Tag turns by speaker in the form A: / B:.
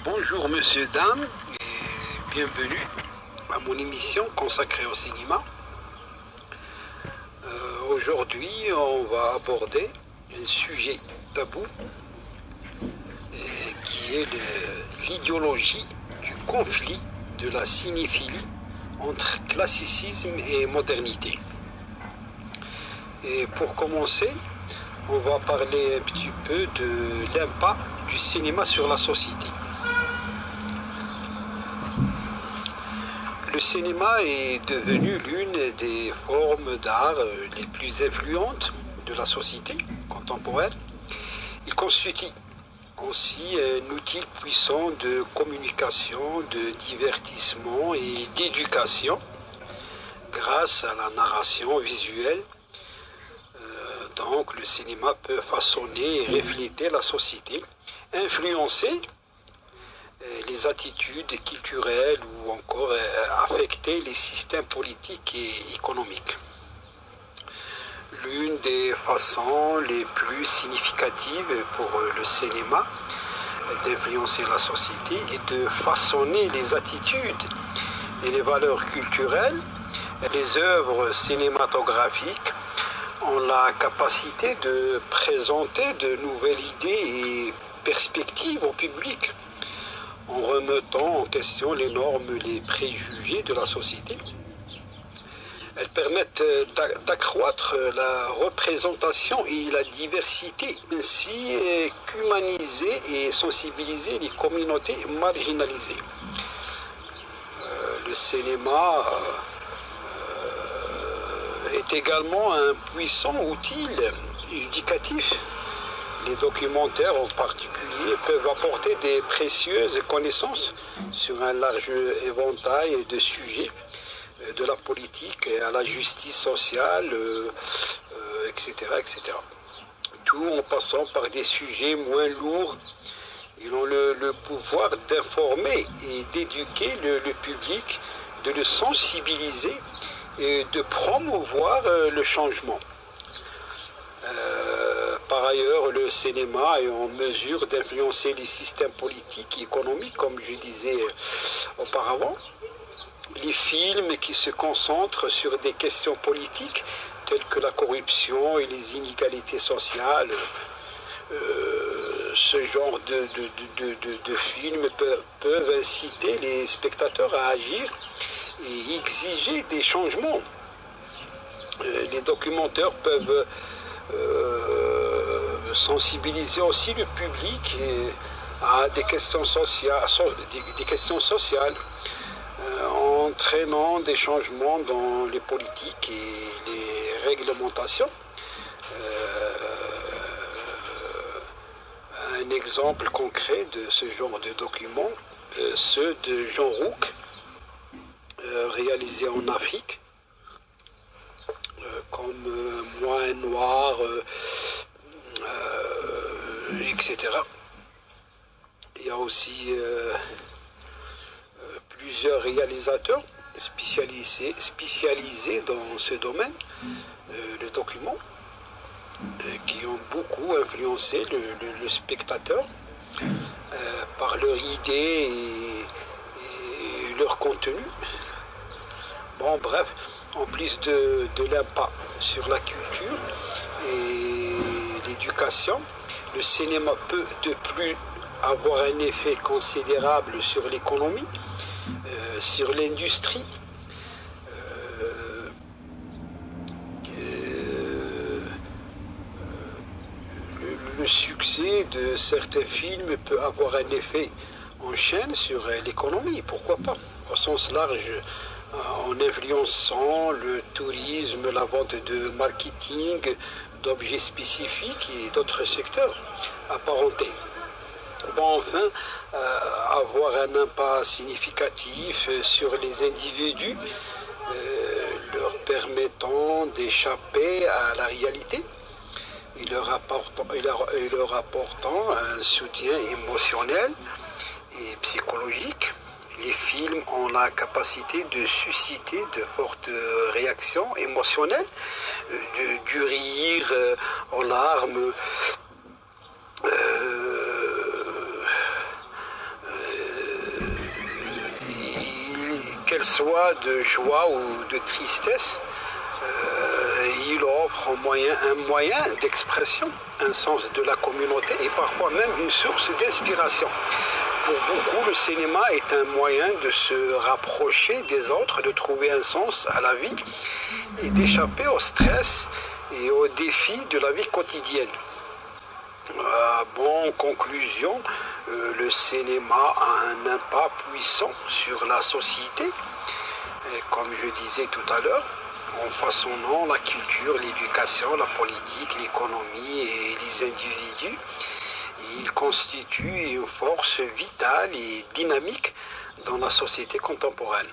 A: Bonjour monsieur, dames, et bienvenue à mon émission consacrée au cinéma. Aujourd'hui, on va aborder un sujet tabou qui est l'idéologie du conflit de la cinéphilie entre classicisme et modernité. Et pour commencer, on va parler un petit peu de l'impact du cinéma sur la société. Le cinéma est devenu l'une des formes d'art les plus influentes de la société contemporaine. Il constitue aussi un outil puissant de communication, de divertissement et d'éducation grâce à la narration visuelle. Donc le cinéma peut façonner et refléter la société, influencer les attitudes culturelles ou encore affecter les systèmes politiques et économiques. L'une des façons les plus significatives pour le cinéma d'influencer la société est de façonner les attitudes et les valeurs culturelles. Les œuvres cinématographiques ont la capacité de présenter de nouvelles idées et perspectives au public, en remettant en question les normes, les préjugés de la société. Elles permettent d'accroître la représentation et la diversité, ainsi qu'humaniser et sensibiliser les communautés marginalisées. Le cinéma est également un puissant outil éducatif. Les documentaires en particulier peuvent apporter des précieuses connaissances sur un large éventail de sujets, de la politique à la justice sociale, etc., etc. Tout en passant par des sujets moins lourds. Ils ont le pouvoir d'informer et d'éduquer le public, de le sensibiliser et de promouvoir le changement. Par ailleurs, le cinéma est en mesure d'influencer les systèmes politiques et économiques, comme je disais auparavant. Les films qui se concentrent sur des questions politiques, telles que la corruption et les inégalités sociales, ce genre de films peuvent inciter les spectateurs à agir et exiger des changements. Les documentaires peuvent sensibiliser aussi le public à des questions sociales, entraînant des changements dans les politiques et les réglementations. Un exemple concret de ce genre de documents, ceux de Jean Rouck, réalisés en Afrique, comme Moi Noir, etc. Il y a aussi plusieurs réalisateurs spécialisés dans ce domaine, le document, qui ont beaucoup influencé le spectateur par leurs idées et leur contenu. Bon, bref, en plus de l'impact sur la culture et l'éducation, le cinéma peut de plus avoir un effet considérable sur l'économie, sur l'industrie. Le succès de certains films peut avoir un effet en chaîne sur l'économie, pourquoi pas, au sens large, en influençant le tourisme, la vente de marketing, d'objets spécifiques et d'autres secteurs apparentés. Bon, enfin, avoir un impact significatif sur les individus, leur permettant d'échapper à la réalité et leur apportant un soutien émotionnel et psychologique. Les films ont la capacité de susciter de fortes réactions émotionnelles, du rire aux larmes, qu'elle soit de joie ou de tristesse, il offre un moyen d'expression, un sens de la communauté et parfois même une source d'inspiration. Pour beaucoup, le cinéma est un moyen de se rapprocher des autres, de trouver un sens à la vie et d'échapper au stress et aux défis de la vie quotidienne. En conclusion, le cinéma a un impact puissant sur la société, et comme je disais tout à l'heure, en façonnant la culture, l'éducation, la politique, l'économie et les individus. Il constitue une force vitale et dynamique dans la société contemporaine.